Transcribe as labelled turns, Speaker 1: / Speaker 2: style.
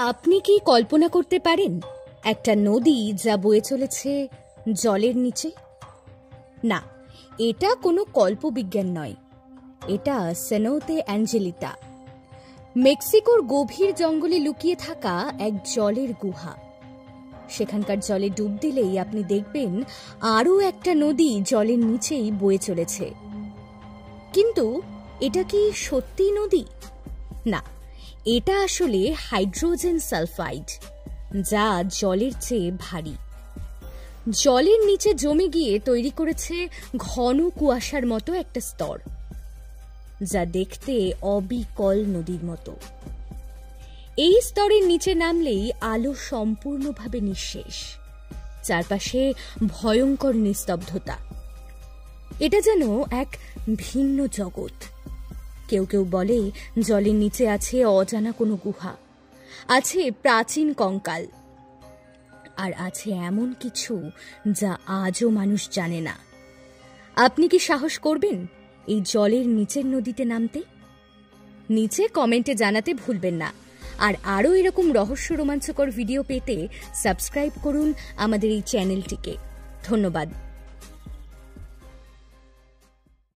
Speaker 1: আপনি কি কল্পনা করতে পারেন একটা নদী যা বয়ে চলেছে জলের নিচে? না, এটা কোনো কল্পবিজ্ঞান নয়, এটা সেনোতে অ্যাঞ্জেলিটা, মেক্সিকোর গভীর জঙ্গলে লুকিয়ে থাকা এক জলের গুহা। সেখানকার জলে ডুব দিলেই আপনি দেখবেন আরও একটা নদী জলের নিচেই বয়ে চলেছে। কিন্তু এটা কি সত্যি নদী? না, এটা আসলে হাইড্রোজেন সালফাইড, যা জলের চেয়ে ভারী। জলের নিচে জমে গিয়ে তৈরি করেছে ঘন কুয়াশার মতো একটা স্তর, যা দেখতে অবিকল নদীর মতো। এই স্তরের নিচে নামলেই আলো সম্পূর্ণভাবে নিঃশেষ, চারপাশে ভয়ঙ্কর নিস্তব্ধতা। এটা যেন এক ভিন্ন জগৎ। কেউ কেউ বলে জলের নিচে আছে অজানা কোনো গুহা, আছে প্রাচীন কঙ্কাল, আর আছে এমন কিছু যা আজও মানুষ জানে না। আপনি কি সাহস করবেন এই জলের নিচের নদীতে নামতে? নিচে কমেন্টে জানাতে ভুলবেন না। আর আরও এরকম রহস্য রোমাঞ্চকর ভিডিও পেতে সাবস্ক্রাইব করুন আমাদের এই চ্যানেলটিকে। ধন্যবাদ।